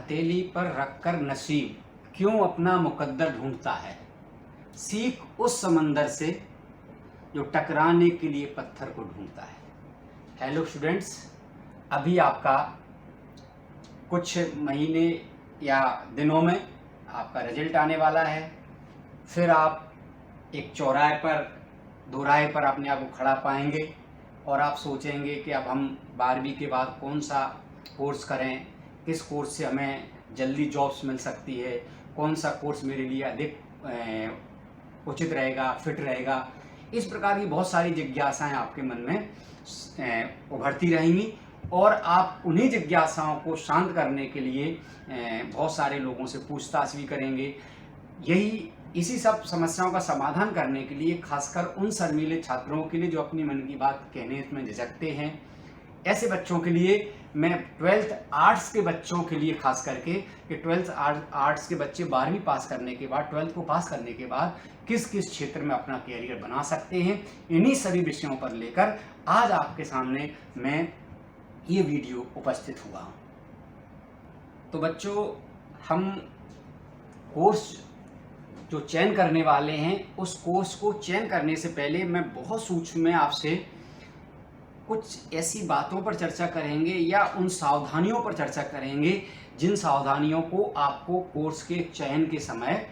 हथेली पर रखकर नसीब क्यों अपना मुकद्दर ढूंढता है। सीख उस समंदर से जो टकराने के लिए पत्थर को ढूंढता है। हेलो स्टूडेंट्स, अभी आपका कुछ महीने या दिनों में आपका रिजल्ट आने वाला है। फिर आप एक चौराहे पर, दोराहे पर अपने आप को खड़ा पाएंगे और आप सोचेंगे कि अब हम 12वीं के बाद कौन सा कोर्स करें, किस कोर्स से हमें जल्दी जॉब्स मिल सकती है, कौन सा कोर्स मेरे लिए अधिक उचित रहेगा, फिट रहेगा। इस प्रकार की बहुत सारी जिज्ञासाएं आपके मन में उभरती रहेंगी और आप उन्हीं जिज्ञासाओं को शांत करने के लिए बहुत सारे लोगों से पूछताछ भी करेंगे। इसी सब समस्याओं का समाधान करने के लिए, खासकर उन शर्मीले छात्रों के लिए जो अपनी मन की बात कहने में झिझकते हैं, ऐसे बच्चों के लिए मैं 12th आर्ट्स के बच्चों के लिए खास करके कि 12th आर्ट्स के बच्चे 12वीं पास करने के बाद, 12th को पास करने के बाद किस किस क्षेत्र में अपना कैरियर बना सकते हैं, इन्हीं सभी विषयों पर लेकर आज आपके सामने मैं ये वीडियो उपस्थित हुआ हूँ। तो बच्चों, हम कोर्स जो चयन करने वाले हैं, उस कोर्स को चयन करने से पहले मैं बहुत सूक्ष्म में आपसे कुछ ऐसी बातों पर चर्चा करेंगे या उन सावधानियों पर चर्चा करेंगे जिन सावधानियों को आपको कोर्स के चयन के समय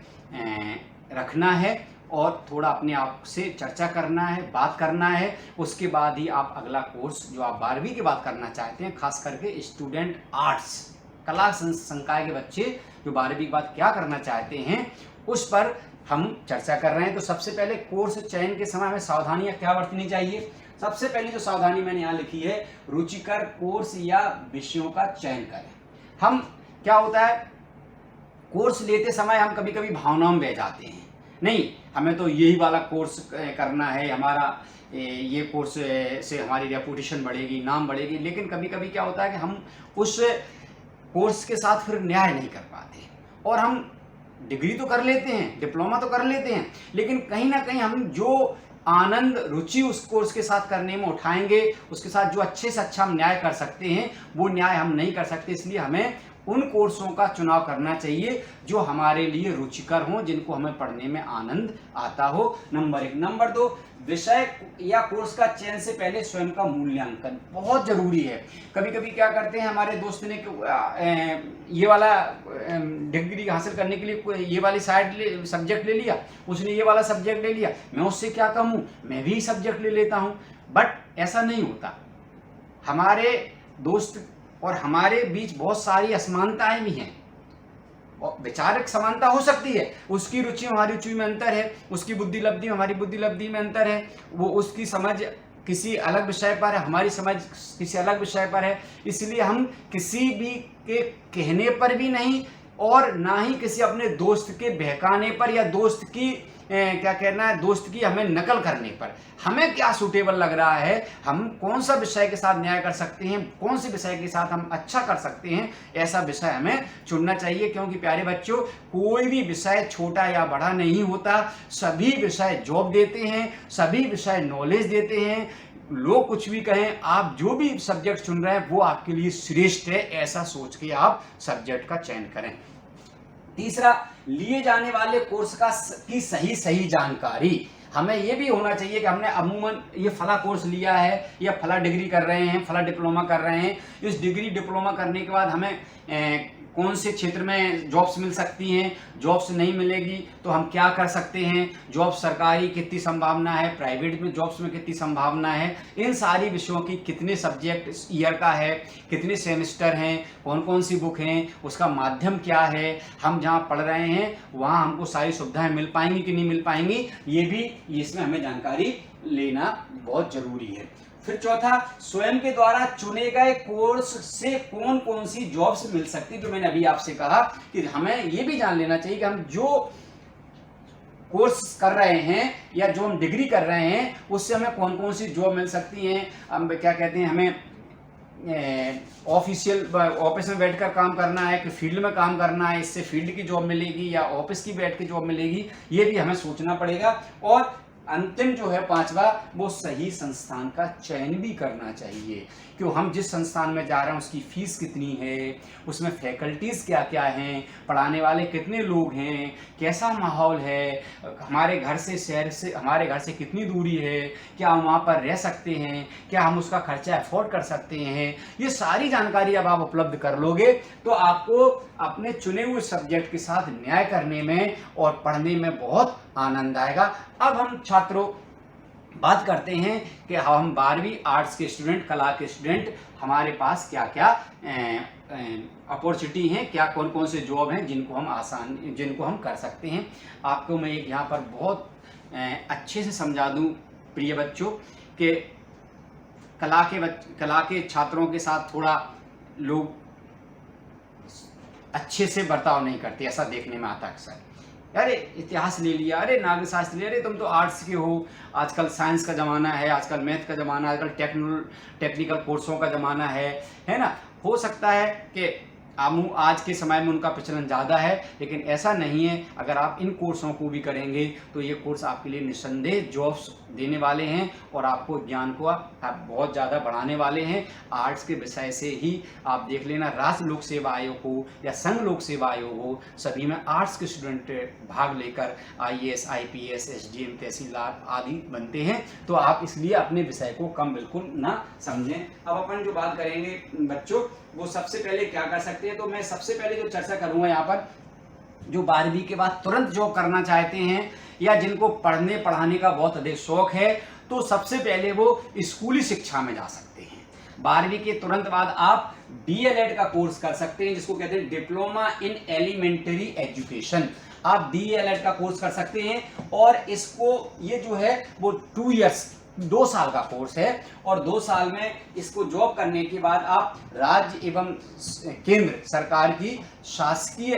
रखना है और थोड़ा अपने आप से चर्चा करना है, बात करना है। उसके बाद ही आप अगला कोर्स जो आप 12वीं के बाद करना चाहते हैं, खास करके स्टूडेंट आर्ट्स, कला संकाय के बच्चे जो 12वीं के बाद क्या करना चाहते हैं, उस पर हम चर्चा कर रहे हैं। तो सबसे पहले कोर्स चयन के समय हमें सावधानियां क्या बरतनी चाहिए। सबसे पहली जो सावधानी मैंने यहाँ लिखी है, रुचिकर कोर्स या विषयों का चयन करें। हम क्या होता है, कोर्स लेते समय हम कभी कभी भावनाओं में बह जाते हैं, नहीं हमें तो यही वाला कोर्स करना है, हमारा ये कोर्स से हमारी रेपुटेशन बढ़ेगी, नाम बढ़ेगी। लेकिन कभी कभी क्या होता है कि हम उस कोर्स के साथ फिर न्याय नहीं कर पाते और हम डिग्री तो कर लेते हैं, डिप्लोमा तो कर लेते हैं, लेकिन कहीं ना कहीं हम जो आनंद, रुचि उस कोर्स के साथ करने में उठाएंगे, उसके साथ जो अच्छे से अच्छा हम न्याय कर सकते हैं, वो न्याय हम नहीं कर सकते। इसलिए हमें उन कोर्सों का चुनाव करना चाहिए जो हमारे लिए रुचिकर हों, जिनको हमें पढ़ने में आनंद आता हो। नंबर 1। नंबर 2, विषय या कोर्स का चयन से पहले स्वयं का मूल्यांकन बहुत जरूरी है। कभी कभी क्या करते हैं, हमारे दोस्त ने ये वाला डिग्री हासिल करने के लिए ये वाली सब्जेक्ट ले लिया, उसने ये वाला सब्जेक्ट ले लिया, मैं उससे क्या कम हूँ, मैं भी सब्जेक्ट ले लेता हूँ। बट ऐसा नहीं होता। हमारे दोस्त और हमारे बीच बहुत सारी असमानताएं भी हैं और विचारक समानता हो सकती है। उसकी रुचि हमारी रुचि में अंतर है, उसकी बुद्धि लब्धि हमारी बुद्धि लब्धि में अंतर है, वो उसकी समझ किसी अलग विषय पर है, हमारी समझ किसी अलग विषय पर है। इसलिए हम किसी भी के कहने पर भी नहीं और ना ही किसी अपने दोस्त के बहकाने पर या दोस्त की क्या कहना है, दोस्त की हमें नकल करने पर, हमें क्या सूटेबल लग रहा है, हम कौन सा विषय के साथ न्याय कर सकते हैं, कौन से विषय के साथ हम अच्छा कर सकते हैं, ऐसा विषय हमें चुनना चाहिए। क्योंकि प्यारे बच्चों, कोई भी विषय छोटा या बड़ा नहीं होता, सभी विषय जॉब देते हैं, सभी विषय नॉलेज देते हैं। लोग कुछ भी कहें, आप जो भी सब्जेक्ट चुन रहे हैं वो आपके लिए श्रेष्ठ है, ऐसा सोच के आप सब्जेक्ट का चयन करें। तीसरा, लिए जाने वाले कोर्स की सही जानकारी। हमें यह भी होना चाहिए कि हमने अमूमन ये फला कोर्स लिया है या फला डिग्री कर रहे हैं, फला डिप्लोमा कर रहे हैं। इस डिग्री डिप्लोमा करने के बाद हमें कौन से क्षेत्र में जॉब्स मिल सकती हैं, जॉब्स नहीं मिलेगी तो हम क्या कर सकते हैं, जॉब सरकारी कितनी संभावना है, प्राइवेट में जॉब्स में कितनी संभावना है, इन सारी विषयों की कितने सब्जेक्ट ईयर का है, कितने सेमेस्टर हैं, कौन कौन सी बुक हैं, उसका माध्यम क्या है, हम जहाँ पढ़ रहे हैं वहाँ हमको सारी सुविधाएं मिल पाएंगी कि नहीं मिल पाएंगी, ये भी इसमें हमें जानकारी लेना बहुत जरूरी है। फिर चौथा, स्वयं के द्वारा चुने गए कोर्स से कौन कौन सी जॉब्स मिल सकती है। जो मैंने अभी आपसे कहा कि हमें ये भी जान लेना चाहिए कि हम जो कोर्स कर रहे हैं या जो हम डिग्री कर रहे हैं उससे हमें कौन कौन सी जॉब मिल सकती हैं। हम क्या कहते हैं, हमें ऑफिस में बैठकर काम करना है कि फील्ड में काम करना है, इससे फील्ड की जॉब मिलेगी या ऑफिस की बैठ के जॉब मिलेगी, ये भी हमें सोचना पड़ेगा। और अंतिम जो है 5वां, वो सही संस्थान का चयन भी करना चाहिए। कि हम जिस संस्थान में जा रहे हैं उसकी फीस कितनी है, उसमें फैकल्टीज़ क्या क्या हैं, पढ़ाने वाले कितने लोग हैं, कैसा माहौल है, हमारे घर से शहर से हमारे घर से कितनी दूरी है, क्या हम वहाँ पर रह सकते हैं, क्या हम उसका खर्चा अफोर्ड कर सकते हैं। ये सारी जानकारी अब आप उपलब्ध कर लोगे तो आपको अपने चुने हुए सब्जेक्ट के साथ न्याय करने में और पढ़ने में बहुत आनंद आएगा। अब हम छात्रों बात करते हैं कि हम 12वीं आर्ट्स के स्टूडेंट, कला के स्टूडेंट, हमारे पास क्या क्या अपॉर्चुनिटी हैं, क्या कौन कौन से जॉब हैं जिनको हम कर सकते हैं। आपको मैं एक यहाँ पर बहुत अच्छे से समझा दूं प्रिय बच्चों कि कला के छात्रों के साथ थोड़ा लोग अच्छे से बर्ताव नहीं करते, ऐसा देखने में आता अक्सर। अरे इतिहास ले लिया, अरे नागरिक शास्त्र ले, अरे तुम तो आर्ट्स के हो, आजकल साइंस का ज़माना है, आजकल मैथ का ज़माना है, आजकल टेक्निकल कोर्सों का ज़माना है ना। हो सकता है कि आज के समय में उनका प्रचलन ज़्यादा है, लेकिन ऐसा नहीं है। अगर आप इन कोर्सों को भी करेंगे तो ये कोर्स आपके लिए निस्संदेह जॉब्स देने वाले हैं और आपको ज्ञान को आप बहुत ज़्यादा बढ़ाने वाले हैं। आर्ट्स के विषय से ही आप देख लेना, राज्य लोक सेवा आयोग हो या संघ लोक सेवा आयोग हो, सभी में आर्ट्स के स्टूडेंट भाग लेकर IAS, IPS, SDM, तहसीलदार आदि बनते हैं। तो आप इसलिए अपने विषय को कम बिल्कुल ना समझें। अब अपन जो बात करेंगे बच्चों, वो सबसे पहले क्या कर सकते हैं, तो मैं सबसे पहले जो चर्चा करूंगा यहाँ पर, जो 12वीं के बाद तुरंत जॉब करना चाहते हैं या जिनको पढ़ने पढ़ाने का बहुत अधिक शौक है, तो सबसे पहले वो स्कूली शिक्षा में जा सकते हैं। 12वीं के तुरंत बाद आप DLED का कोर्स कर सकते हैं, जिसको कहते हैं डिप्लोमा इन एलिमेंट्री एजुकेशन। आप DLED का कोर्स कर सकते हैं और इसको ये जो है वो 2 इयर्स 2 साल का कोर्स है और 2 साल में इसको जॉब करने के बाद आप राज्य एवं केंद्र सरकार की शासकीय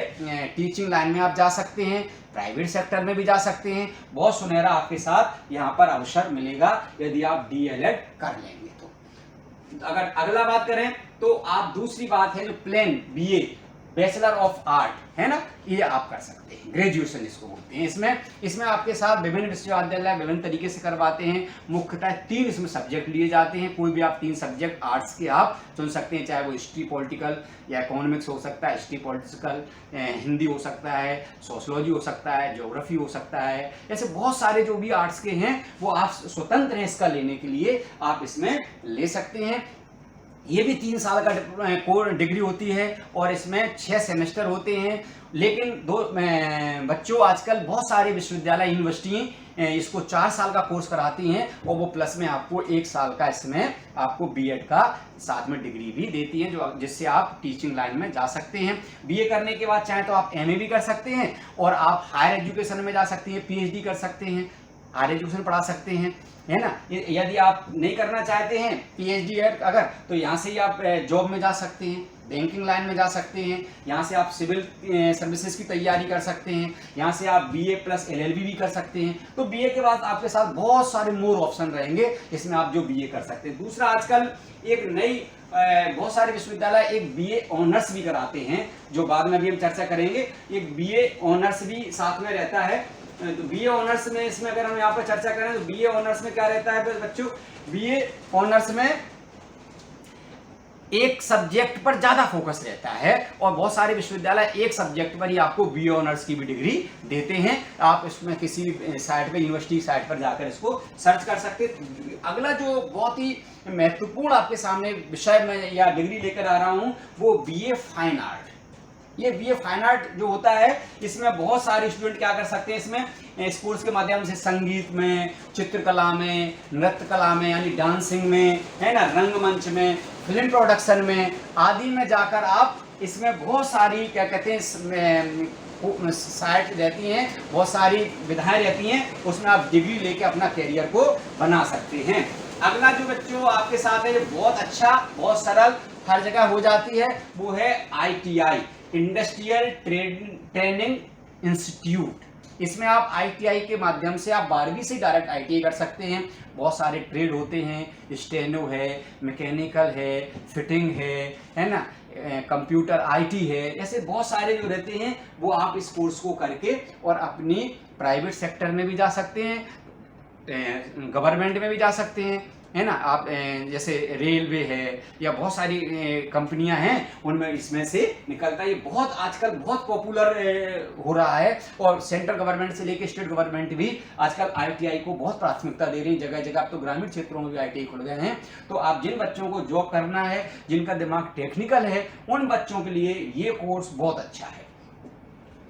टीचिंग लाइन में आप जा सकते हैं, प्राइवेट सेक्टर में भी जा सकते हैं। बहुत सुनहरा आपके साथ यहाँ पर अवसर मिलेगा यदि आप DLED कर लेंगे तो। अगर अगला बात करें तो आप दूसरी बात है जो plain BA, bachelor of art है ना, ये आप कर सकते हैं, ग्रेजुएशन इसको बोलते हैं। इसमें आपके साथ विभिन्न विश्वविद्यालय विभिन्न तरीके से करवाते हैं। मुख्यतः 3 इसमें सब्जेक्ट लिए जाते हैं। कोई भी आप 3 सब्जेक्ट आर्ट्स के आप चुन सकते हैं, चाहे वो हिस्ट्री पॉलिटिकल या इकोनॉमिक्स हो सकता है, हिस्ट्री पॉलिटिकल, हिंदी हो सकता है, सोशलॉजी हो सकता है, ज्योग्राफी हो सकता है। ऐसे बहुत सारे जो भी आर्ट्स के हैं वो आप स्वतंत्र हैं इसका लेने के लिए, आप इसमें ले सकते हैं। ये भी 3 साल का डिग्री होती है और इसमें 6 सेमेस्टर होते हैं। लेकिन बच्चों आजकल बहुत सारे विश्वविद्यालय यूनिवर्सिटी इसको 4 साल का कोर्स कराती हैं और वो प्लस में आपको 1 साल का इसमें आपको BEd का साथ में डिग्री भी देती हैं, जो जिससे आप टीचिंग लाइन में जा सकते हैं। BA करने के बाद चाहे तो आप MA भी कर सकते हैं और आप हायर एजुकेशन में जा सकते हैं, PhD कर सकते हैं, हायर एजुकेशन पढ़ा सकते हैं, है ना। यदि आप नहीं करना चाहते हैं PhD अगर, तो यहाँ से ही आप जॉब में जा सकते हैं, बैंकिंग लाइन में जा सकते हैं, यहाँ से आप सिविल सर्विसेज की तैयारी कर सकते हैं, यहाँ से आप BA + LLB भी कर सकते हैं। तो BA के बाद आपके साथ बहुत सारे मोर ऑप्शन रहेंगे, इसमें आप जो BA कर सकते हैं। दूसरा, आजकल एक नई बहुत सारे विश्वविद्यालय एक BA ऑनर्स भी कराते हैं, जो बाद में भी हम चर्चा करेंगे। एक BA ऑनर्स भी साथ में रहता है। तो BA ऑनर्स में, इसमें अगर हम यहाँ पर चर्चा करें तो BA ऑनर्स में क्या रहता है बच्चों, BA ऑनर्स में एक सब्जेक्ट पर ज्यादा फोकस रहता है और बहुत सारे विश्वविद्यालय एक सब्जेक्ट पर ही आपको BA ऑनर्स की भी डिग्री देते हैं। आप इसमें किसी भी साइट पे, यूनिवर्सिटी साइट पर जाकर इसको सर्च कर सकते हैं। अगला जो बहुत ही महत्वपूर्ण आपके सामने विषय में या डिग्री लेकर आ रहा हूं वो BA फाइन आर्ट। ये BA फाइन आर्ट जो होता है, इसमें बहुत सारे स्टूडेंट क्या कर सकते हैं, इसमें इस कोर्स के माध्यम से संगीत में, चित्रकला में, नृत्य कला में यानी डांसिंग में, है ना, रंगमंच में, फिल्म प्रोडक्शन में आदि में जाकर आप इसमें बहुत सारी क्या कहते हैं साइट रहती हैं, बहुत सारी विधाएं रहती हैं, उसमें आप डिग्री लेके अपना करियर को बना सकते हैं। अगला जो बच्चों आपके साथ है, बहुत अच्छा, बहुत सरल, हर जगह हो जाती है, वो है ITI, इंडस्ट्रियल ट्रेनिंग इंस्टीट्यूट। इसमें आप ITI के माध्यम से आप 12वीं से डायरेक्ट ITI कर सकते हैं। बहुत सारे ट्रेड होते हैं, स्टेनो है, मैकेनिकल है, फिटिंग है ना, कंप्यूटर IT है, ऐसे बहुत सारे जो रहते हैं वो आप इस कोर्स को करके और अपनी प्राइवेट सेक्टर में भी जा सकते हैं, गवर्नमेंट में भी जा सकते हैं, है ना। आप जैसे रेलवे है या बहुत सारी कंपनियां हैं, उनमें इसमें से निकलता है। ये बहुत आजकल बहुत पॉपुलर हो रहा है, और सेंट्रल गवर्नमेंट से लेकर स्टेट गवर्नमेंट भी आजकल ITI को बहुत प्राथमिकता दे रही है। जगह जगह अब तो ग्रामीण क्षेत्रों में भी ITI खुल गए हैं। तो आप जिन बच्चों को जॉब करना है, जिनका दिमाग टेक्निकल है, उन बच्चों के लिए ये कोर्स बहुत अच्छा है।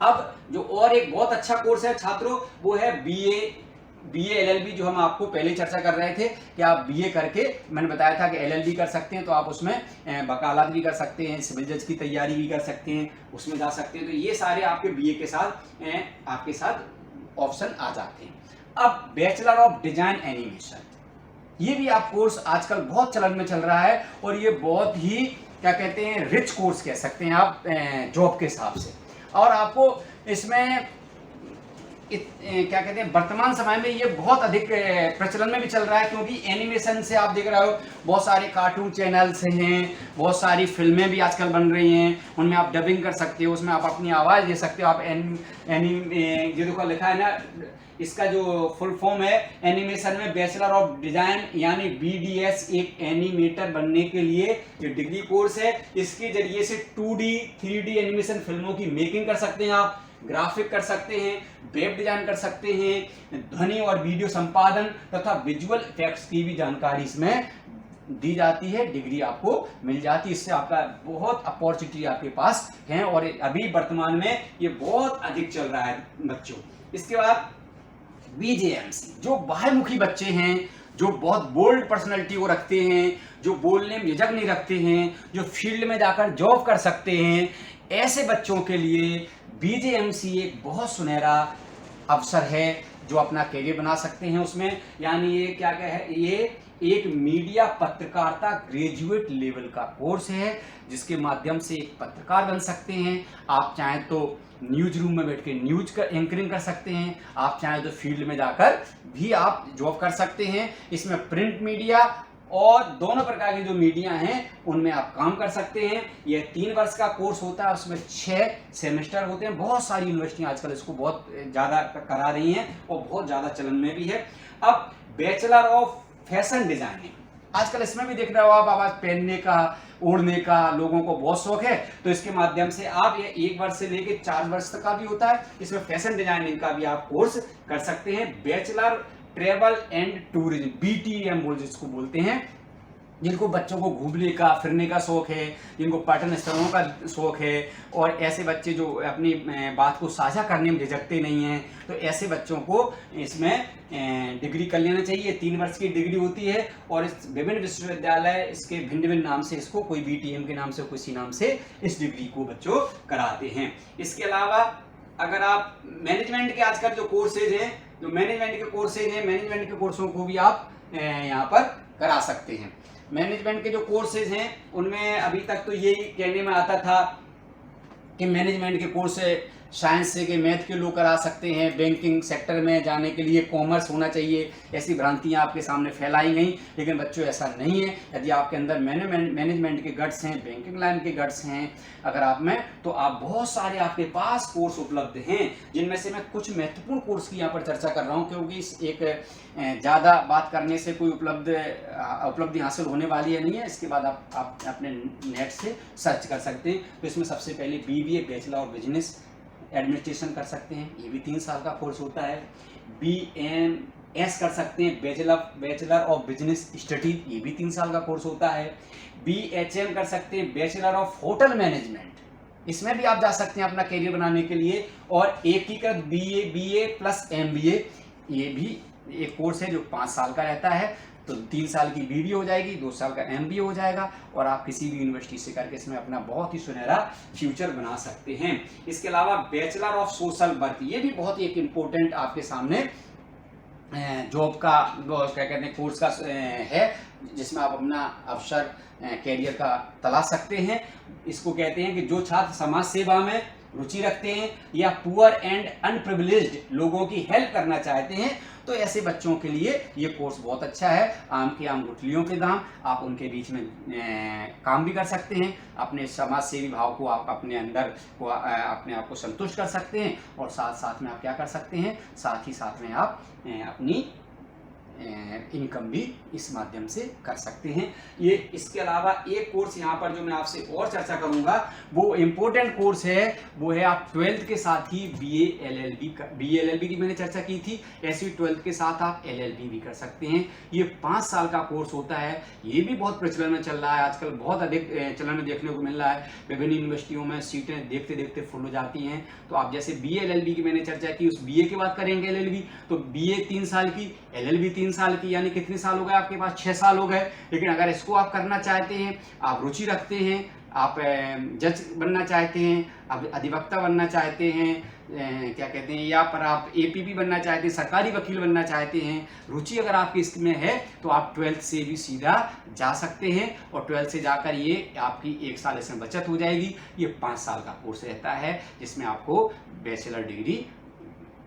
अब जो और एक बहुत अच्छा कोर्स है छात्रों, वो है BA LLB, जो हम आपको पहले चर्चा कर रहे थे कि आप BA करके, मैंने बताया था कि LLB कर सकते हैं, तो आप उसमें वकालत भी कर सकते हैं, सिविल जज की तैयारी भी कर सकते हैं, उसमें जा सकते हैं। तो ये सारे आपके BA के साथ आपके साथ ऑप्शन आ जाते हैं। अब बैचलर ऑफ डिजाइन एनिमेशन, ये भी आप कोर्स आजकल बहुत चलन में चल रहा है, और ये बहुत ही क्या कहते हैं, रिच कोर्स कह सकते हैं आप जॉब के हिसाब से। और आपको इसमें क्या कहते हैं, वर्तमान समय में ये बहुत अधिक प्रचलन में भी चल रहा है, क्योंकि एनिमेशन से आप देख रहे हो बहुत सारे कार्टून चैनल्स हैं, बहुत सारी फिल्में भी आजकल बन रही हैं, उनमें आप डबिंग कर सकते हो, उसमें आप अपनी आवाज़ दे सकते हो। आप ये देखो लिखा है ना, इसका जो फुल फॉर्म है एनिमेशन में बैचलर ऑफ डिजाइन यानी BDS, एक एनिमेटर बनने के लिए ये डिग्री कोर्स है। इसके जरिए से 2D 3D एनिमेशन फिल्मों की मेकिंग कर सकते हैं, आप ग्राफिक कर सकते हैं, वेब डिजाइन कर सकते हैं, ध्वनि और वीडियो संपादन तथा विजुअल इफेक्ट्स की भी जानकारी इसमें दी जाती है, डिग्री आपको मिल जाती है। इससे आपका बहुत अपॉर्चुनिटी आपके पास है, और अभी वर्तमान में ये बहुत अधिक चल रहा है बच्चों। इसके बाद BJMC, जो बाह्यमुखी बच्चे हैं, जो बहुत बोल्ड पर्सनैलिटी को रखते हैं, जो बोलने में झिझक नहीं रखते हैं, जो फील्ड में जाकर जॉब कर सकते हैं, ऐसे बच्चों के लिए BJMC एक बहुत सुनहरा अवसर है, जो अपना करियर बना सकते हैं उसमें। यानी ये क्या है, ये एक मीडिया पत्रकारिता ग्रेजुएट लेवल का कोर्स है, जिसके माध्यम से एक पत्रकार बन सकते हैं। आप चाहें तो न्यूज रूम में बैठ के न्यूज का एंकरिंग कर सकते हैं, आप चाहें तो फील्ड में जाकर भी आप जॉब कर सकते हैं। इसमें प्रिंट मीडिया और दोनों प्रकार के जो मीडिया हैं उनमें आप काम कर सकते हैं। यह 3 वर्ष का कोर्स होता है, उसमें 6 सेमेस्टर होते हैं। बहुत सारी यूनिवर्सिटियां आजकल इसको बहुत ज़्यादा करा रही हैं, और बहुत ज़्यादा चलन में भी है। अब बैचलर ऑफ फैशन डिजाइनिंग, आजकल इसमें भी देख रहे हो आप, आवाज पहनने का, ओढ़ने का लोगों को बहुत शौक है, तो इसके माध्यम से आप ये 1 वर्ष से लेकर 4 वर्ष तक का भी होता है, इसमें फैशन डिजाइनिंग का भी आप कोर्स कर सकते हैं। Bachelor travel and tourism, BTM जिसको बोलते हैं, जिनको बच्चों को घूमने का फिरने का शौक है, जिनको पर्यटन स्थलों का शौक है, और ऐसे बच्चे जो अपनी बात को साझा करने में झिझकते नहीं हैं, तो ऐसे बच्चों को इसमें डिग्री कर लेना चाहिए। 3 वर्ष की डिग्री होती है, और इस विभिन्न विश्वविद्यालय इसके भिन्न भिन्न नाम से, इसको कोई BTM के नाम से, किसी नाम से इस डिग्री को बच्चों कराते हैं। इसके अलावा अगर आप मैनेजमेंट के आजकल जो कोर्सेज हैं, जो मैनेजमेंट के कोर्सेज हैं, मैनेजमेंट के कोर्सों को भी आप यहाँ पर करा सकते हैं। मैनेजमेंट के जो कोर्सेज हैं उनमें अभी तक तो यही कहने में आता था कि मैनेजमेंट के कोर्स साइंस से के मैथ के लोग करा सकते हैं, बैंकिंग सेक्टर में जाने के लिए कॉमर्स होना चाहिए, ऐसी भ्रांतियां आपके सामने फैलाई गई। लेकिन बच्चों ऐसा नहीं है। यदि आपके अंदर मैनेजमेंट के गट्स हैं, बैंकिंग लाइन के गट्स हैं अगर आप में, तो आप बहुत सारे आपके पास कोर्स उपलब्ध हैं, जिनमें से मैं कुछ महत्वपूर्ण कोर्स की यहाँ पर चर्चा कर रहा हूँ, क्योंकि इस एक ज़्यादा बात करने से कोई उपलब्धि हासिल होने वाली है नहीं है। इसके बाद आप अपने नेट से सर्च कर सकते हैं। तो इसमें सबसे पहले BBA bachelor of business administration कर सकते हैं, ये भी 3 साल का कोर्स होता है। BMS कर सकते हैं, बैचलर ऑफ बिजनेस स्टडीज, ये भी 3 साल का कोर्स होता है। BHM कर सकते हैं, बैचलर ऑफ होटल मैनेजमेंट, इसमें भी आप जा सकते हैं अपना करियर बनाने के लिए। और एकीकृत BA प्लस MBA, ये भी एक कोर्स है जो 5 साल का रहता है। तो 3 साल की BBA हो जाएगी, 2 साल का MBA हो जाएगा, और आप किसी भी यूनिवर्सिटी से करके इसमें अपना बहुत ही सुनहरा फ्यूचर बना सकते हैं। इसके अलावा बैचलर ऑफ सोशल वर्क, ये भी बहुत ही एक इम्पोर्टेंट आपके सामने जॉब का क्या कहते हैं कोर्स का है, जिसमें आप अपना अवसर कैरियर का तलाश सकते हैं। इसको कहते हैं कि जो छात्र समाज सेवा में रुचि रखते हैं या पुअर एंड अनप्रिविलेज्ड लोगों की हेल्प करना चाहते हैं, तो ऐसे बच्चों के लिए ये कोर्स बहुत अच्छा है। आम की आम गुठलियों के दाम, आप उनके बीच में काम भी कर सकते हैं। अपने समाज सेवी भाव को आप अपने अंदर को अपने आप को संतुष्ट कर सकते हैं, और साथ साथ में आप क्या कर सकते हैं, साथ ही साथ में आप अपनी इनकम भी इस माध्यम से कर सकते हैं। ये इसके अलावा एक कोर्स यहाँ पर जो मैं आपसे और चर्चा करूँगा वो इम्पोर्टेंट कोर्स है, वो है आप 12th के साथ ही BA LLB की मैंने चर्चा की थी, ऐसे ही 12th के साथ आप LLB भी कर सकते हैं। ये 5 साल का कोर्स होता है, ये भी बहुत प्रचलन में चल रहा है आजकल, बहुत अधिक चलन में देखने को मिल रहा है। विभिन्न यूनिवर्सिटियों में सीटें देखते देखते फुल हो जाती हैं। तो आप जैसे BA LLB की मैंने चर्चा की, उस BA के बाद करेंगे LLB, तो BA 3 साल की, LLB 3 साल की, यानी कितने साल हो गए आपके पास? 6 साल हो गए। लेकिन अगर इसको आप करना चाहते हैं, आप रुचि रखते हैं, आप जज बनना चाहते हैं, आप अधिवक्ता बनना चाहते हैं, क्या कहते हैं, या पर आप APP बनना चाहते हैं, सरकारी वकील बनना चाहते हैं, रुचि अगर आपकी इसमें है तो आप 12th से भी सीधा जा सकते हैं और 12th से जाकर ये आपकी 1 साल इसमें बचत हो जाएगी। ये 5 साल का कोर्स रहता है जिसमें आपको बैचलर डिग्री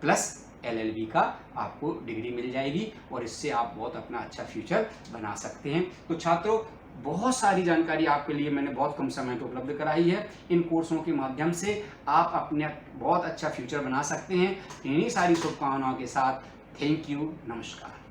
प्लस LLB का आपको डिग्री मिल जाएगी और इससे आप बहुत अपना अच्छा फ्यूचर बना सकते हैं। तो छात्रों, बहुत सारी जानकारी आपके लिए मैंने बहुत कम समय में उपलब्ध कराई है। इन कोर्सों के माध्यम से आप अपने बहुत अच्छा फ्यूचर बना सकते हैं। इन्हीं सारी शुभकामनाओं के साथ थैंक यू, नमस्कार।